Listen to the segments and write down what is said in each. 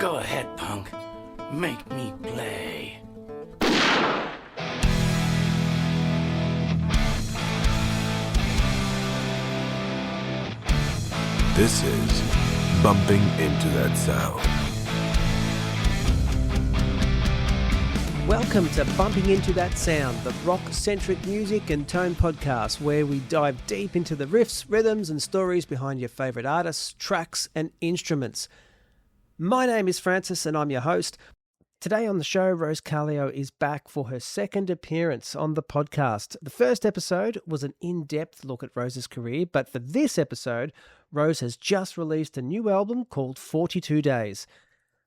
Go ahead, punk. Make me play. This is Bumping Into That Sound. Welcome to Bumping Into That Sound, the rock-centric music and tone podcast where we dive deep into the riffs, rhythms and stories behind your favourite artists, tracks and instruments. My name is Francis and I'm your host. Today on the show, Rose Carleo is back for her second appearance on the podcast. The first episode was an in-depth look at Rose's career, but for this episode, Rose has just released a new album called 42 Days.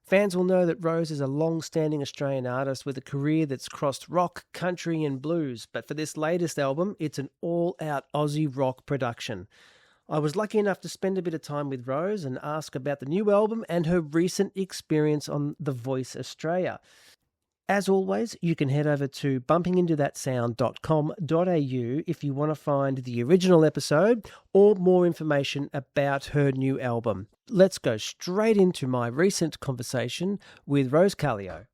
Fans will know that Rose is a long-standing Australian artist with a career that's crossed rock, country and blues, but for this latest album, it's an all-out Aussie rock production. I was lucky enough to spend a bit of time with Rose and ask about the new album and her recent experience on The Voice Australia. As always, you can head over to bumpingintothatsound.com.au if you want to find the original episode or more information about her new album. Let's go straight into my recent conversation with Rose Carleo.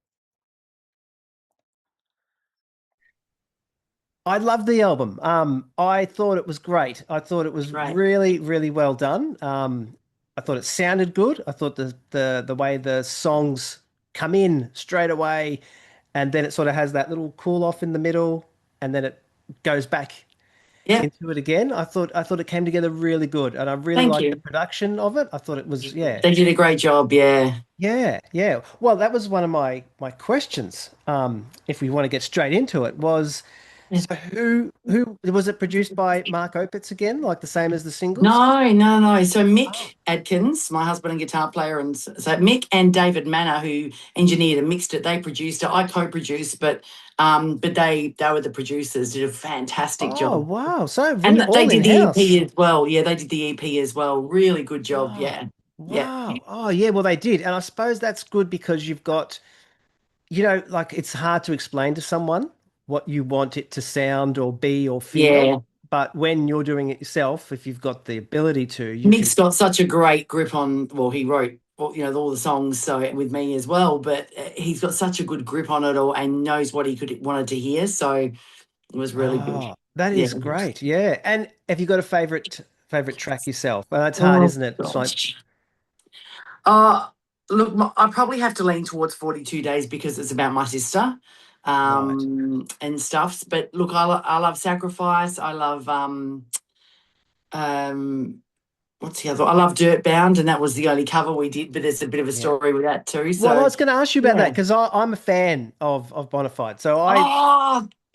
I loved the album. I thought it was great. I thought it was really, really well done. I thought it sounded good. I thought the way the songs come in straight away, and then it sort of has that little cool off in the middle, and then it goes back into it again. I thought it came together really good, and I really liked the production of it. I thought it was They did a great job, yeah. Yeah. Well, that was one of my questions. If we want to get straight into it, was. So who was it produced by? Mark Opitz again, like the same as the singles? No. So Mick Adkins, my husband and guitar player, and so Mick and David Manner, who engineered and mixed it, they produced it. I co-produced, but they were the producers. Did a fantastic job. Oh wow! So really and they did in-house. the EP as well. Yeah, they did the EP as well. Really good job. Yeah. Wow. Yeah. Oh yeah. Well, they did, and I suppose that's good because you've got, like it's hard to explain to someone what you want it to sound or be or feel. Yeah. But when you're doing it yourself, if you've got the ability to, Mick's got such a great grip on. Well, he wrote all the songs so with me as well, but he's got such a good grip on it all and knows what he wanted to hear. So it was really good. That is great. Yeah. And have you got a favorite track yourself? Well, that's hard, isn't it? It's like, look, I probably have to lean towards 42 Days because it's about my sister. And stuff. But look, I love Sacrifice. I love what's the other? I love Dirtbound, and that was the only cover we did. But there's a bit of a story with that too. So, well, I was going to ask you about that because I'm a fan of Bonafide. So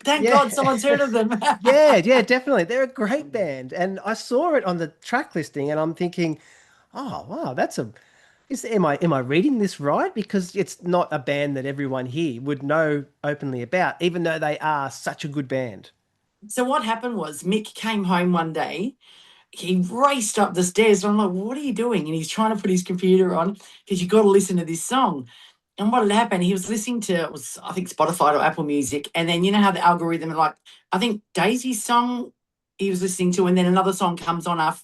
thank God someone's heard of them. yeah, definitely. They're a great band, and I saw it on the track listing, and I'm thinking, oh wow, am I reading this right? Because it's not a band that everyone here would know openly about, even though they are such a good band. So what happened was Mick came home one day. He raced up the stairs. And I'm like, what are you doing? And he's trying to put his computer on because you've got to listen to this song. And what had happened, he was listening to, I think, Spotify or Apple Music. And then you know how the algorithm, like, I think Daisy's song he was listening to, and then another song comes on after,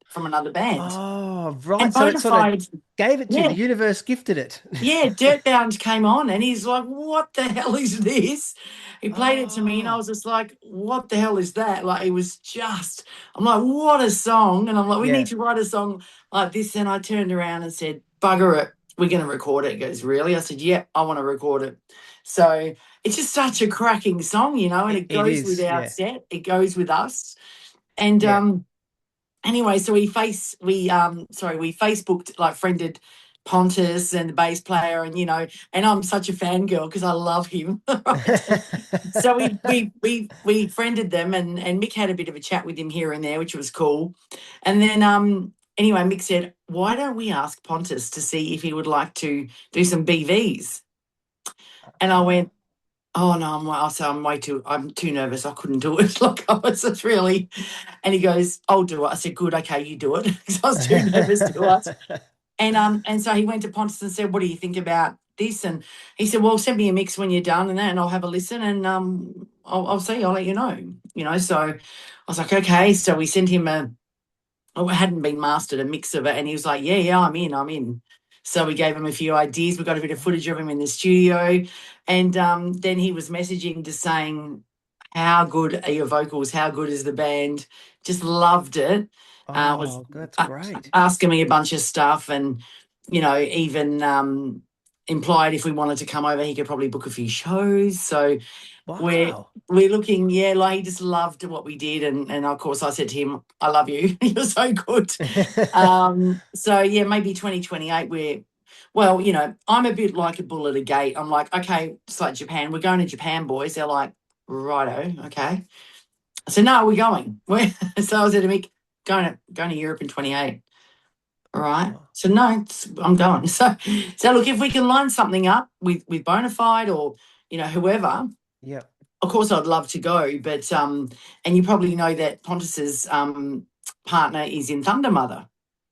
from another band. Oh, right. And so it sort of gave it to you. The universe gifted it. Yeah, Dirtbound came on, and he's like, what the hell is this? He played it to me, and I was just like, what the hell is that? Like, it was just, I'm like, what a song. And I'm like, we need to write a song like this. And I turned around and said, bugger it, we're going to record it. He goes, really? I said, yeah, I want to record it. So it's just such a cracking song, and it goes with our set. It goes with us. And anyway, so we Facebooked, friended Pontus and the bass player, and and I'm such a fangirl because I love him. So we friended them, and Mick had a bit of a chat with him here and there, which was cool. And then anyway, Mick said, why don't we ask Pontus to see if he would like to do some BVs? And I went, oh no, I'm too nervous. I couldn't do it. I was just really, and he goes, I'll do it. I said, good, okay, you do it. Because I was too nervous to ask. And so he went to Pontus and said, what do you think about this? And he said, well, send me a mix when you're done and I'll have a listen and I'll see, I'll let you know. So I was like, okay. So we sent him it hadn't been mastered, a mix of it. And he was like, yeah, I'm in. So we gave him a few ideas. We got a bit of footage of him in the studio. And then he was messaging just saying, how good are your vocals? How good is the band? Just loved it. Was Oh, that's great. asking me a bunch of stuff and, even implied if we wanted to come over, he could probably book a few shows. So we're Wow. we're looking, yeah, like he just loved what we did. And of course I said to him, I love you. You're so good. So yeah, maybe 2028 well, I'm a bit like a bull at a gate. I'm like, okay, it's like Japan. We're going to Japan, boys. They're like, righto, okay. I said, no, we're going. So I said to Mick, going to Europe in 28. All right. Oh, So no, I'm going. So look, if we can line something up with Bonafide or whoever, yeah. of course I'd love to go. But and you probably know that Pontus's partner is in Thunder Mother.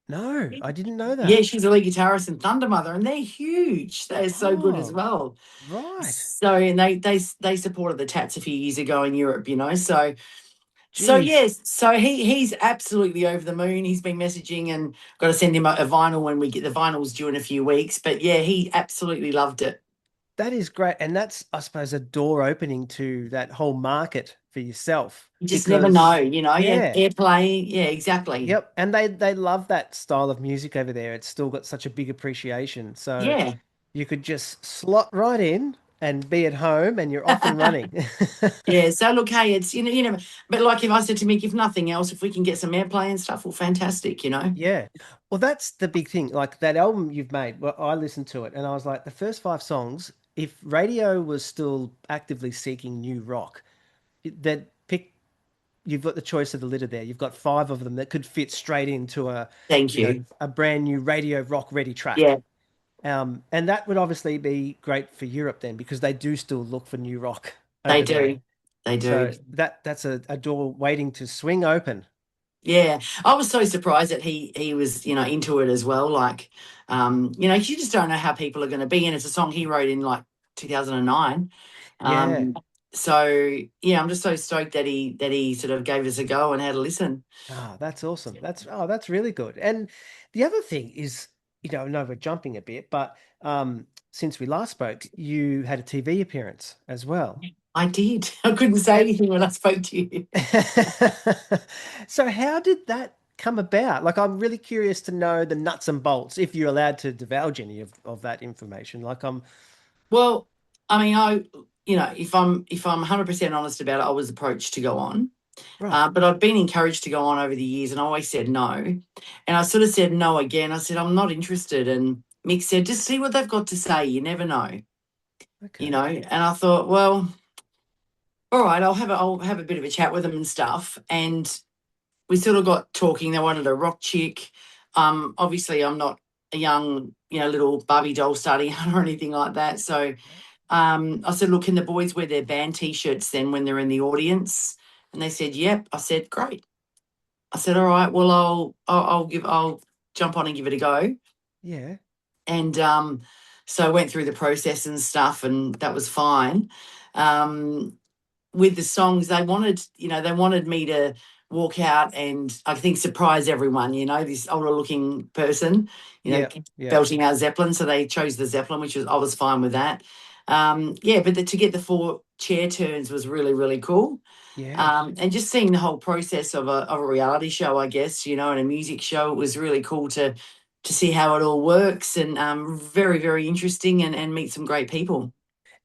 No, I didn't know Yeah, that. she's a lead guitarist in Thunder Mother, and they're huge. They're so good as Oh, well. right. So and they supported the Tats a few years ago in Europe, So Geez. yes, so he's absolutely over the moon. He's been messaging and got to send him a vinyl when we get the vinyls due in a few weeks. But yeah, he absolutely loved it. That is great. And that's, I suppose, a door opening to that whole market for yourself You just never know, because, yeah, yeah, airplay, yeah, exactly. yep. And they love that style of music over there. It's still got such a big appreciation. So Yeah. you could just slot right in and be at home and you're off and running. Yeah. So look, hey, it's but like if I said to Mick, if nothing else, if we can get some airplay and stuff, well, fantastic. Yeah. Well, that's the big thing. Like that album you've made, well, I listened to it and I was like, the first five songs, if radio was still actively seeking new rock, they'd pick, you've got the choice of the litter there. You've got five of them that could fit straight into Thank you. a brand new radio rock ready track. Yeah, And that would obviously be great for Europe then because they do still look for new rock they over there. do. They do. So that's a door waiting to swing open. Yeah, I was so surprised that he was into it as well. Like, 'cause you just don't know how people are going to be, and it's a song he wrote in like 2009. Yeah. So yeah, I'm just so stoked that he sort of gave us a go and had a listen. Oh, that's awesome. That's really good. And the other thing is, I know we're jumping a bit, but since we last spoke, you had a TV appearance as well. I did. I couldn't say And anything when I spoke to you. so how did that come about? Like, I'm really curious to know the nuts and bolts, if you're allowed to divulge any of that information. Like, I'm Well, I mean, if I'm 100% honest about it, I was approached to go on. right. But I've been encouraged to go on over the years, and I always said no. And I sort of said no again. I said, I'm not interested. And Mick said, just see what they've got to say. You never know, Okay. And I thought, well, all right, I'll have a bit of a chat with them and stuff. And we sort of got talking. They wanted a rock chick. Obviously, I'm not a young, little Barbie doll starting out or anything like that. So I said, look, can the boys wear their band T-shirts then when they're in the audience? And they said, yep. I said, great. I said, all right, well, I'll jump on and give it a go. Yeah. And so I went through the process and stuff, and that was fine. With the songs, they wanted me to walk out and I think surprise everyone, this older looking person, Yeah. Yeah. belting out Zeppelin. So they chose the Zeppelin, I was fine with that. Yeah, but to get the four chair turns was really, really cool. Yeah. And just seeing the whole process of a reality show, I guess, and a music show, it was really cool to see how it all works and very, very interesting and meet some great people.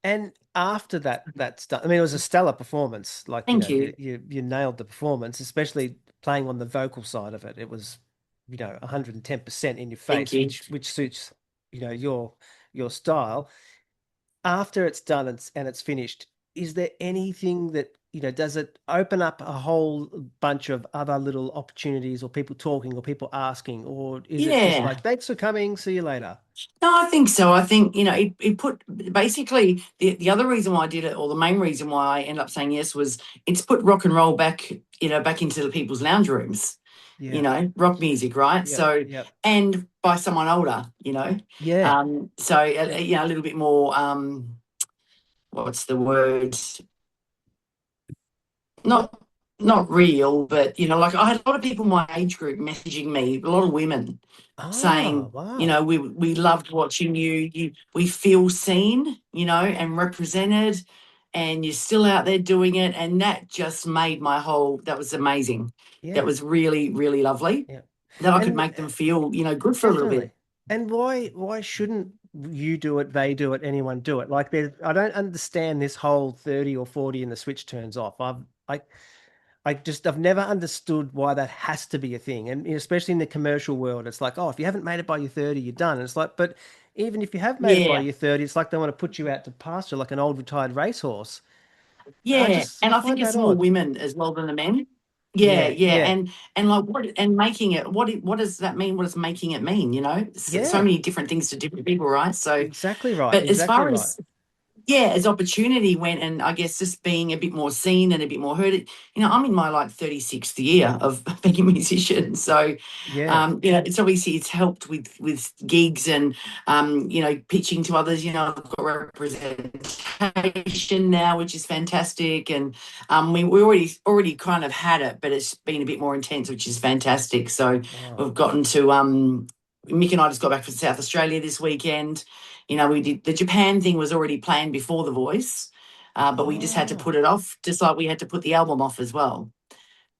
And after that's done, I mean, it was a stellar performance. Like, Thank you. you nailed the performance, especially playing on the vocal side of it. It was, 110% in your Thank face, you. which suits, your style. After it's done and it's finished, is there anything that, does it open up a whole bunch of other little opportunities or people talking or people asking, or is it just Yeah. like, thanks for coming, see you later? No, I think so. I think, it put basically the other reason why I did it, or the main reason why I ended up saying yes, was it's put rock and roll back into the people's lounge rooms, Yeah. rock music, right? Yep. So, Yep. and by someone older. Yeah. So, a little bit more, what's the word? Not not real, but like I had a lot of people in my age group messaging me, a lot of women Oh, saying, wow. we loved watching you. We feel seen, and represented, and you're still out there doing it. And that just made that was amazing. That Yeah. was really, really lovely. Yeah. That I could And make them feel, good for a little bit. definitely. And why shouldn't you do it, they do it, anyone do it? Like I don't understand this whole 30 or 40 and the switch turns off. I I've never understood why that has to be a thing. And especially in the commercial world, it's like, oh, if you haven't made it by your 30, you're done. And it's like, but even if you have made it by Yeah. your 30, it's like they want to put you out to pasture like an old retired racehorse. Yeah, and I I think find that it's more odd. women as well than the men. Yeah, Yeah, yeah, yeah, and like and making it. What does that mean? What does making it mean? So yeah. many different things to different people, right? So, Exactly right. but as Exactly far right. as as opportunity went, and I guess just being a bit more seen and a bit more heard. I'm in my like 36th year of being a musician, so Yeah. it's obviously it's helped with gigs and pitching to others. I've got representation now, which is fantastic, and we already kind of had it, but it's been a bit more intense, which is fantastic. So Oh. we've gotten to Mick and I just got back from South Australia this weekend. We did the Japan thing was already planned before The Voice, but we just had to Oh. put it off, just like we had to put the album off as well.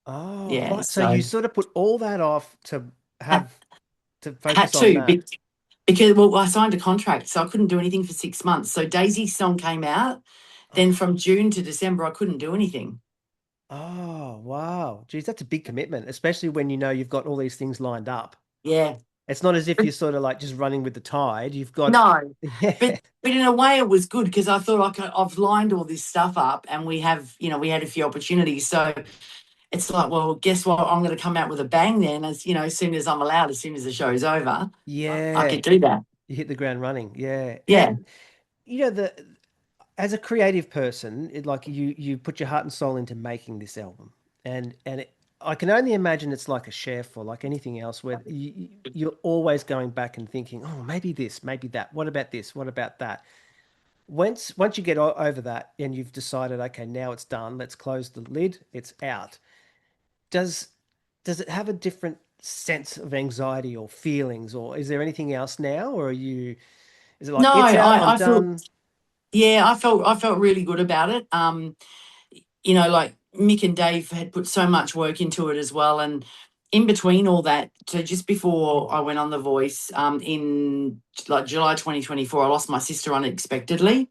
Oh, Yeah, right. So you so sort of put all that off to had, have to had focus on to that. because I signed a contract, so I couldn't do anything for 6 months. So Daisy's song came out, then Oh. from June to December I couldn't do anything. Oh, wow. Geez, that's a big commitment, especially when you know you've got all these things lined up. Yeah, It's not as if you're sort of like just running with the tide. You've got, no, yeah, but in a way it was good because I thought I've lined all this stuff up, and we had a few opportunities. So it's like, well, guess what? I'm going to come out with a bang then, as soon as I'm allowed, as soon as the show's over, I yeah, could do that. you hit the ground running. Yeah. Yeah. And as a creative person, like you put your heart and soul into making this album. I can only imagine it's like a chef or like anything else where you're always going back and thinking, oh, maybe this, maybe that. What about this? What about that? Once you get over that and you've decided, okay, now it's done, let's close the lid, it's out. Does does it have a different sense of anxiety or feelings, or is there anything else now, or is it like No, it's out, I'm I feel, done? yeah, I felt really good about it. Like Mick and Dave had put so much work into it as well. And in between all that, so just before I went on The Voice, in like July 2024, I lost my sister unexpectedly.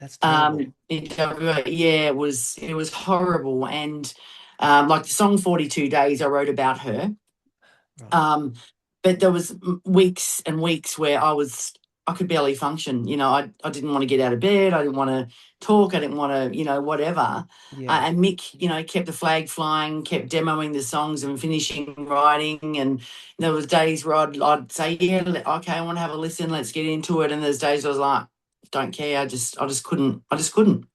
That's terrible. In WA. Yeah, it was horrible. And like the song 42 Days, I wrote about her. Right. Um, but there was weeks and weeks where I could barely function. I didn't want to get out of bed. I didn't want to talk. I didn't want to, whatever. Yeah. And Mick, kept the flag flying, kept demoing the songs and finishing writing. And there was days where I'd say, yeah, okay, I want to have a listen. Let's get into it. And there's days I was like, don't care. I just couldn't. I just couldn't.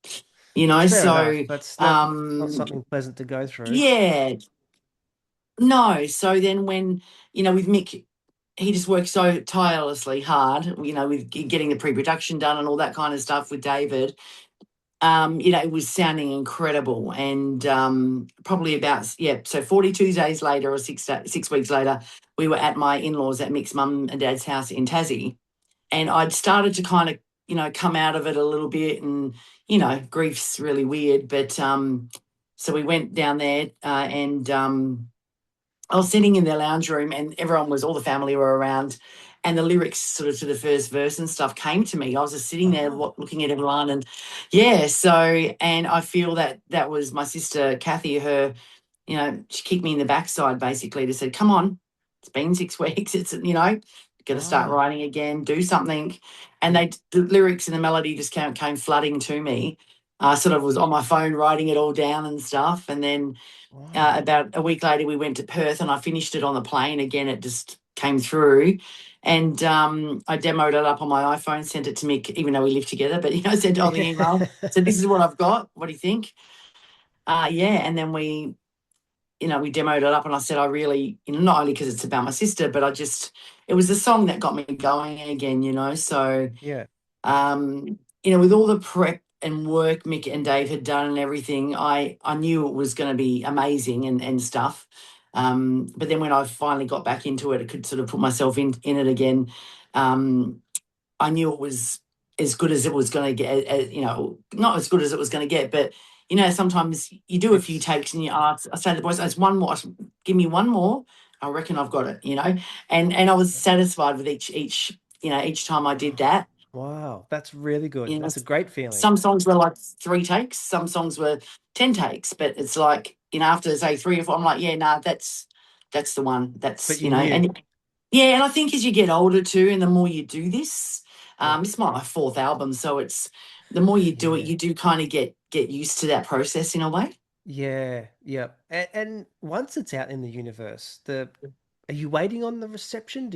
That's fair enough. So That's not um, something pleasant to go through. yeah, no. So then when, with Mick, he just works so tirelessly hard, with getting the pre-production done and all that kind of stuff with David. It was sounding incredible. And probably about, yeah, so 42 days later or 6 weeks later, we were at my in-laws at Mick's mum and dad's house in Tassie. And I'd started to kind of, come out of it a little bit. And, grief's really weird. But so we went down there and I was sitting in their lounge room, and all the family were around, and the lyrics sort of to the first verse and stuff came to me. I was just sitting there Oh, looking at everyone, and yeah, so, and I feel that was my sister Kathy, she kicked me in the backside basically to say, come on, it's been 6 weeks, it's, got to start wow. writing again, do something. And Yeah. the lyrics and the melody just came flooding to me. I sort of was on my phone writing it all down and stuff, and then Wow. about a week later, we went to Perth and I finished it on the plane. Again, it just came through. And I demoed it up on my iPhone, sent it to Mick, even though we live together, but, I sent it on the email. So this is what I've got. What do you think? Yeah. And then we demoed it up, and I said, I really, not only because it's about my sister, but it was the song that got me going again. So, Yeah. with all the prep and work Mick and Dave had done and everything, I knew it was going to be amazing and stuff. But then when I finally got back into it, I could sort of put myself in it again. Um, I knew it was as good as it was going to get. Not as good as it was going to get, but sometimes you do a few It's takes and I say to the boys, "It's one more. Give me one more. I reckon I've got it." And I was satisfied with each time I did that. wow, that's really good. You know, That's a great feeling. some songs were like 3 takes, some songs were 10 takes, but it's like after say 3 or 4, I'm like, yeah, nah, that's the one. But That's you knew, and yeah, and I think as you get older too, and the more you do this, yeah, it's my fourth album, so it's the more you do it, yeah. you do kind of get used to that process in a way. Yeah, yeah. And once it's out in the universe, are you waiting on the reception?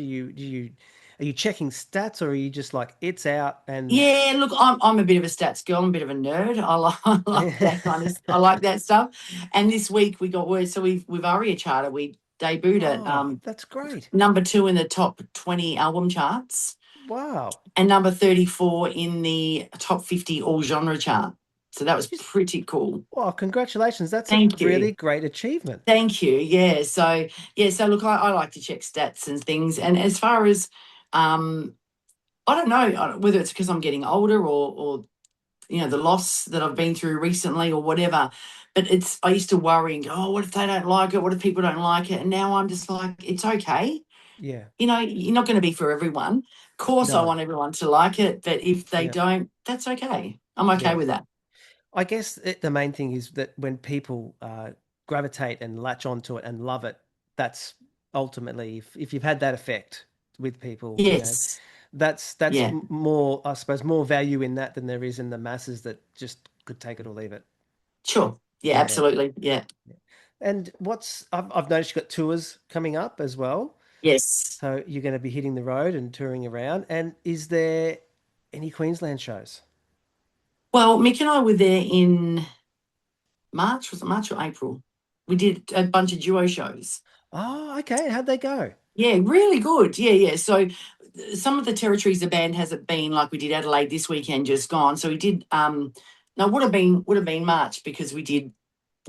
Are you checking stats, or are you just like it's out and Yeah, look, I'm a bit of a stats girl. I'm a bit of a nerd. I like that kind of. I like that stuff. And this week we got word. So we've Aria Charter. We debuted at oh, that's great. number 2 in the top 20 album charts Wow. and number 34 in the top 50 all genre chart. So that was Just pretty cool. well, congratulations. That's a Thank really you. great achievement. Thank you. So look, I like to check stats and things. And as far as um, I don't know whether it's because I'm getting older or the loss that I've been through recently or whatever. But I used to worry and go, oh, what if they don't like it? What if people don't like it? And now I'm just like, it's okay. Yeah. You're not going to be for everyone. Of course, I No. want everyone to like it, but if they Yeah. don't, that's okay. I'm okay Yeah. with that. I guess the main thing is that when people gravitate and latch onto it and love it, that's ultimately if you've had that effect with people, Yes. that's Yeah. more, I suppose, more value in that than there is in the masses that just could take it or leave it. Sure. Yeah, Yeah. absolutely. Yeah. And I've noticed you've got tours coming up as well. Yes. So you're going to be hitting the road and touring around. And is there any Queensland shows? Well, Mick and I were there in March. Was it March or April? We did a bunch of duo shows. Oh, okay. How'd they go? Yeah, really good. Yeah, yeah. So some of the territories the band hasn't been, like we did Adelaide this weekend, just gone. So we did no, would have been March because we did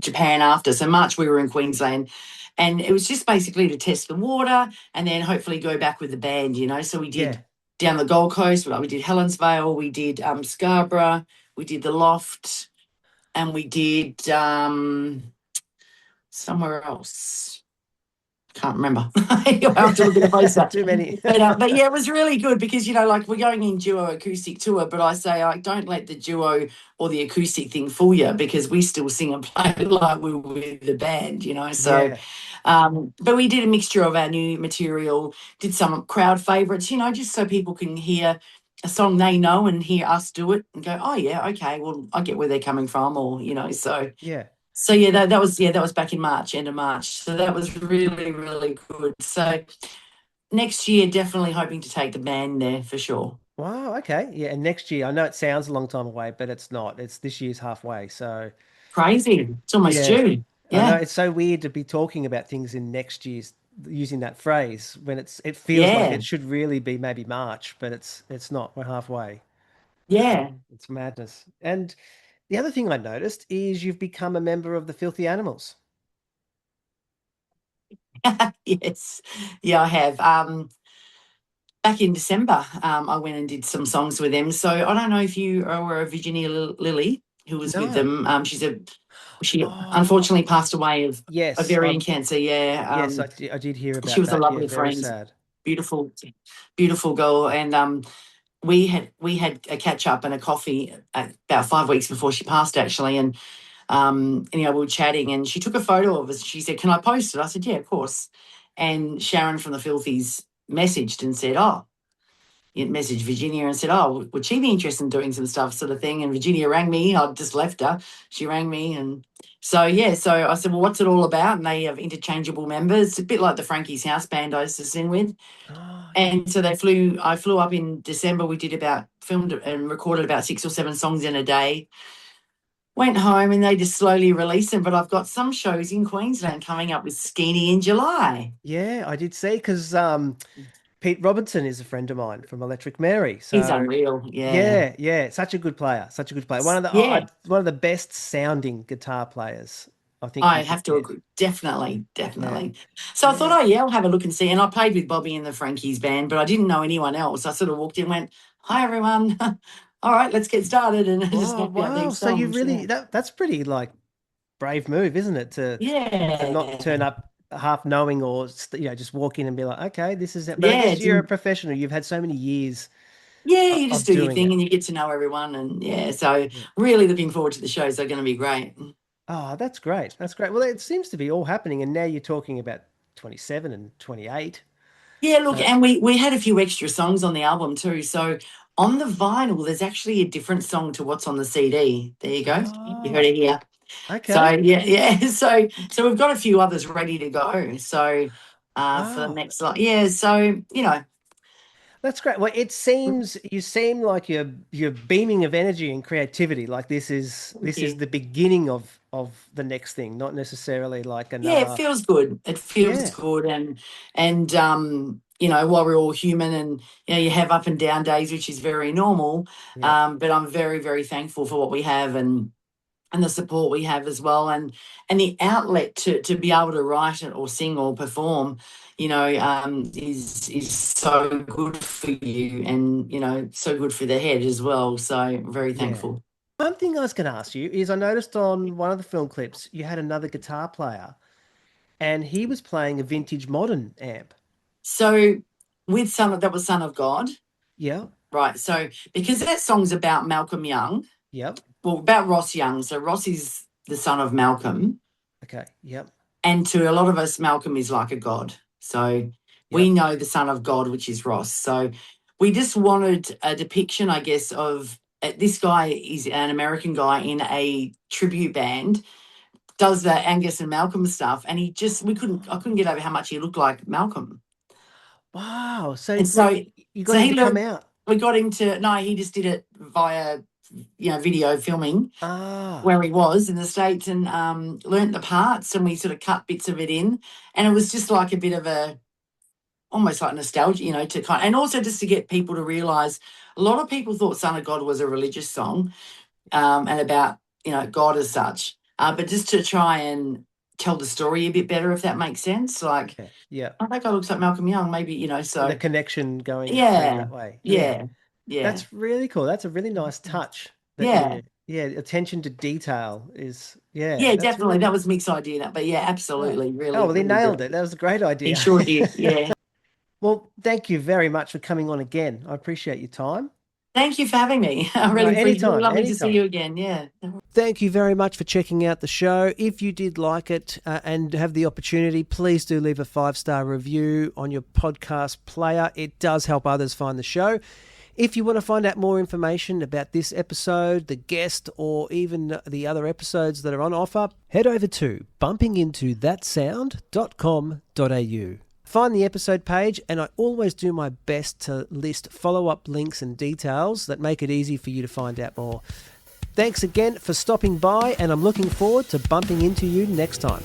Japan after. So March we were in Queensland, and it was just basically to test the water and then hopefully go back with the band. So we Yeah. did down the Gold Coast, like we did Helensvale, we did Scarborough, we did the Loft, and we did somewhere else. Can't remember. You'll have to look at the poster. Too many. But yeah, it was really good because like we're going in duo acoustic tour, but I say I don't let the duo or the acoustic thing fool you because we still sing and play like we were with the band. So, Yeah. but we did a mixture of our new material, did some crowd favourites, just so people can hear a song they know and hear us do it and go, oh yeah, okay, well I get where they're coming from, or so. Yeah. So yeah, that was back in March, end of March. So that was really, really good. So next year, definitely hoping to take the band there for sure. Wow. Okay. Yeah. And next year, I know it sounds a long time away, but it's not. It's this year's halfway. So Crazy. It's almost yeah, June. I know Yeah. it's so weird to be talking about things in next year's using that phrase when it feels like Yeah. it should really be maybe March, but it's not. We're halfway. Yeah. It's madness. And the other thing I noticed is you've become a member of the Filthy Animals. Yes. Yeah, I have. Back in December, I went and did some songs with them. So I don't know if you are aware of Virginia Lilly, who was with No. them. She Oh, unfortunately passed away of yes. ovarian cancer. Yeah. Yes, I did hear She about was a that. Yeah, lovely very friend, sad. beautiful, beautiful girl, and we had a catch up and a coffee about 5 weeks before she passed, actually, and we were chatting, and she took a photo of us. She said, "Can I post it?" I said, "Yeah, of course." And Sharon from the Filthies messaged and said, "Oh." It messaged Virginia and said, "Oh, would she be interested in doing some stuff, sort of thing?" And Virginia rang me. I just left her. She rang me, and so yeah. So I said, "Well, what's it all about?" And they have interchangeable members, a bit like the Frankie's House band I used to sing with. Oh, yeah. And so I flew up in December. We did filmed and recorded about 6 or 7 songs in a day. Went home and they just slowly released them. But I've got some shows in Queensland coming up with Skeeny in July. Yeah, I did see because Pete Robertson is a friend of mine from Electric Mary. He's So unreal. Yeah. yeah, such a good player, such a good player. One of the Yeah. one of the best sounding guitar players I think I you could have to get. agree. Definitely, Yeah, definitely. So I thought, yeah. oh yeah, I'll have a look and see. And I played with Bobby in the Frankies band, but I didn't know anyone else. I sort of walked in and went, "Hi everyone. All right, let's get started," and just Oh knocked out wow! these So you songs. really Yeah. that's pretty like brave move, isn't it? To not Yeah. turn up half knowing or just walk in and be like, okay, this is it. But I Yeah. guess you're a professional. You've had so many years Yeah, you just of do your doing thing it. and you get to know everyone. And yeah, so Yeah. really looking forward to the shows. They're going to be great. Oh, that's great. That's great. Well, it seems to be all happening, and now you're talking about 27 and 28. Yeah, look, So, and we had a few extra songs on the album too. So on the vinyl, there's actually a different song to what's on the CD. There you go. You heard oh, it here. So okay. yeah. So we've got a few others ready to go. So for the Wow. next lot, yeah. So That's great. Well, it seems you seem like you're beaming of energy and creativity. Like thank this is you. the beginning of the next thing, not necessarily like Yeah, it another. feels good. It feels Yeah, good, and while we're all human, and you have up and down days, which is very normal. yeah, But I'm very very thankful for what we have and the support we have as well, and the outlet to be able to write it or sing or perform, is so good for you, and so good for the head as well. So very yeah. thankful. One thing I was going to ask you is I noticed on one of the film clips you had another guitar player, and he was playing a vintage modern amp. So with that was Son of God, Yeah, right? So because that song's about Malcolm Young, yep, well, about Ross Young. So Ross is the son of Malcolm. okay, yep, And to a lot of us, Malcolm is like a god. So we yep, know the son of God, which is Ross. So we just wanted a depiction, I guess, of this guy is an American guy in a tribute band, does the Angus and Malcolm stuff, and I couldn't get over how much he looked like Malcolm. wow. So And so you got so him he to come learned. out. We got him to no, he just did it via video filming Ah, where he was in the States, and learnt the parts, and we sort of cut bits of it in. And it was just like a bit of almost like nostalgia, to and also just to get people to realise a lot of people thought Son of God was a religious song, and about, God as such. But just to try and tell the story a bit better, if that makes sense. Like, yeah, yeah. oh, that guy looks like Malcolm Young, maybe, The so connection going through yeah, that way. Yeah. yeah, yeah, That's really cool. That's a really nice touch that yeah. yeah, attention to detail is, yeah, Yeah, that's definitely. really That good. was Mick's idea. But yeah, Yeah. absolutely. Oh, Really, well, he really nailed good. it. That was a great He idea. sure did. Yeah. Well, thank you very much for coming on again. I appreciate your time. Thank you for having me. I No, really appreciate it. anytime, Lovely to see anytime. you again. Yeah. Thank you very much for checking out the show. If you did like it and have the opportunity, please do leave a 5-star review on your podcast player. It does help others find the show. If you want to find out more information about this episode, the guest, or even the other episodes that are on offer, head over to bumpingintothatsound.com.au. Find the episode page, and I always do my best to list follow-up links and details that make it easy for you to find out more. Thanks again for stopping by, and I'm looking forward to bumping into you next time.